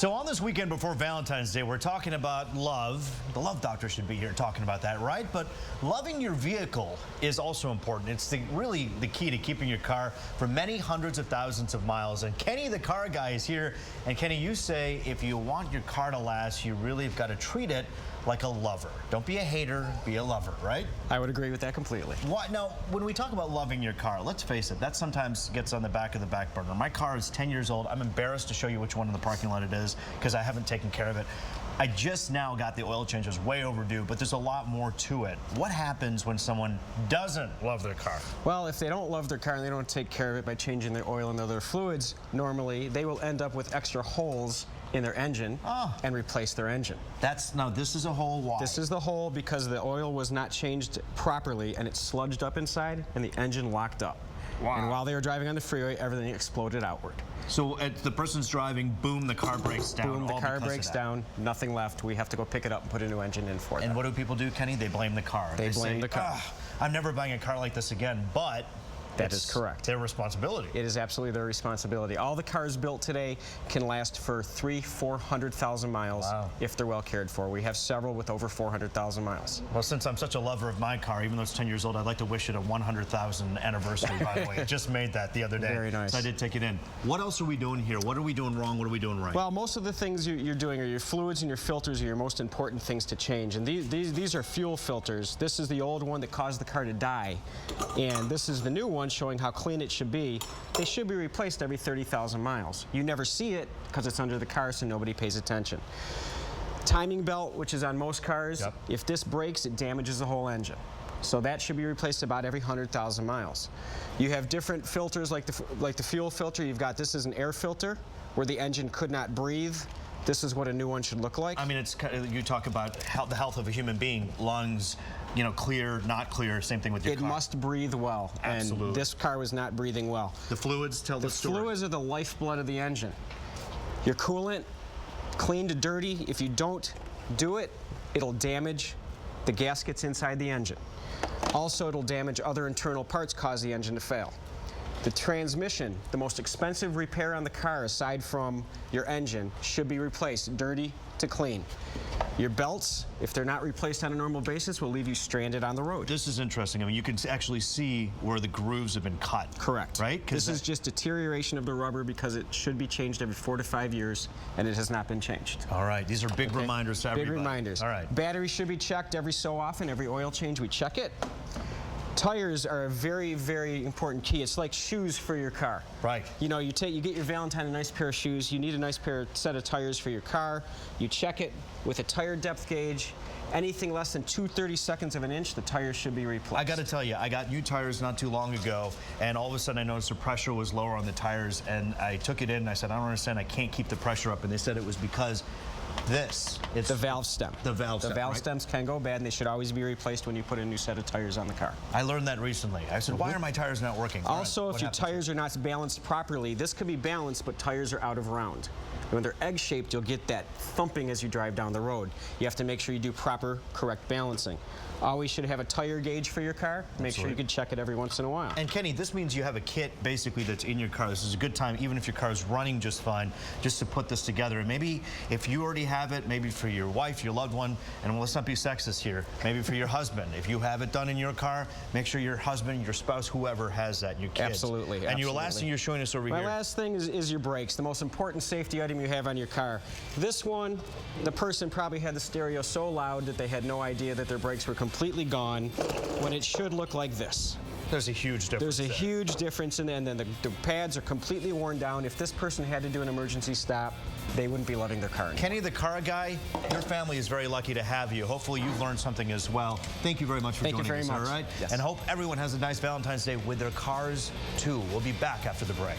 So on this weekend before Valentine's Day, we're talking about love. The love doctor should be here talking about that, right? But loving your vehicle is also important. It's really the key to keeping your car for many hundreds of thousands of miles. And Kenny, the car guy, is here. And Kenny, you say if you want your car to last, you really have got to treat it like a lover. Don't be a hater, be a lover, right? I would agree with that completely. Now, when we talk about loving your car, let's face it, that sometimes gets on the back burner. My car is 10 years old. I'm embarrassed to show you which one in the parking lot it is because I haven't taken care of it. I just now got the oil change. It was way overdue, but there's a lot more to it. What happens when someone doesn't love their car? Well, if they don't love their car and they don't take care of it by changing their oil and other fluids, normally they will end up with extra holes in their engine and replace their engine. Now this is a hole. Why? This is the hole because the oil was not changed properly and it sludged up inside and the engine locked up. Wow. And while they were driving on the freeway, everything exploded outward. So the person's driving, boom, the car breaks down. Boom, the car breaks down, nothing left. We have to go pick it up and put a new engine in for them. And what do people do, Kenny? They blame the car. They blame the car. I'm never buying a car like this again, but that is correct. Their responsibility. It is absolutely their responsibility. All the cars built today can last for 300,000–400,000 miles if they're well cared for. We have several with over 400,000 miles. Well, since I'm such a lover of my car, even though it's 10 years old, I'd like to wish it a 100,000th anniversary, by the way. It just made that the other day. Very nice. So I did take it in. What else are we doing here? What are we doing wrong? What are we doing right? Well, most of the things you're doing are your fluids and your filters are your most important things to change. And these are fuel filters. This is the old one that caused the car to die. And this is the new one showing how clean it should be. They should be replaced every 30,000 miles. You never see it because it's under the car, so nobody pays attention. Timing belt, which is on most cars, if this breaks, it damages the whole engine. So that should be replaced about every 100,000 miles. You have different filters like the fuel filter. You've got this is an air filter where the engine could not breathe. This is what a new one should look like. I mean, you talk about the health of a human being, lungs, you know, clear, not clear, same thing with your car. It must breathe well, Absolutely. And this car was not breathing well. The fluids tell the story. The fluids are the lifeblood of the engine. Your coolant, clean to dirty, if you don't do it, it'll damage the gaskets inside the engine. Also, it'll damage other internal parts, cause the engine to fail. The transmission, the most expensive repair on the car aside from your engine, should be replaced, dirty to clean. Your belts, if they're not replaced on a normal basis, will leave you stranded on the road. This is interesting. I mean, you can actually see where the grooves have been cut. Correct. Right? This is just deterioration of the rubber because it should be changed every 4 to 5 years, and it has not been changed. All right. These are big reminders to everybody. Big reminders. All right. Battery should be checked every so often. Every oil change, we check it. Tires are a very, very important key. It's like shoes for your car. Right. You know, you get your Valentine a nice pair of shoes. You need a nice set of tires for your car. You check it with a tire depth gauge. Anything less than 2/32 of an inch, the tires should be replaced. I got to tell you, I got new tires not too long ago, and all of a sudden I noticed the pressure was lower on the tires, and I took it in and I said, I don't understand, I can't keep the pressure up, and they said it was because it's the valve stem. The valve stem, The valve stems can go bad, and they should always be replaced when you put a new set of tires on the car. I learned that recently. I said, why are my tires not working? Also, if your tires are not balanced properly, this could be balanced, but tires are out of round. And when they're egg-shaped, you'll get that thumping as you drive down the road. You have to make sure you do proper, correct balancing. Always should have a tire gauge for your car. Make sure you can check it every once in a while. And Kenny, this means you have a kit basically that's in your car. This is a good time, even if your car is running just fine, just to put this together. And maybe if you already have it, maybe for your wife, your loved one, and let's not be sexist here, maybe for your husband. If you have it done in your car, make sure your husband, your spouse, whoever has that, your kids. Absolutely. And your last thing you're showing us over here. My last thing is your brakes, the most important safety item you have on your car. This one, the person probably had the stereo so loud that they had no idea that their brakes were completely gone, when it should look like this. There's a huge difference. There's a huge difference, and then the pads are completely worn down. If this person had to do an emergency stop, they wouldn't be loving their car anymore. Kenny, the car guy, your family is very lucky to have you. Hopefully you've learned something as well. Thank you very much for joining us. Thank you very much. All right? Yes. And hope everyone has a nice Valentine's Day with their cars, too. We'll be back after the break.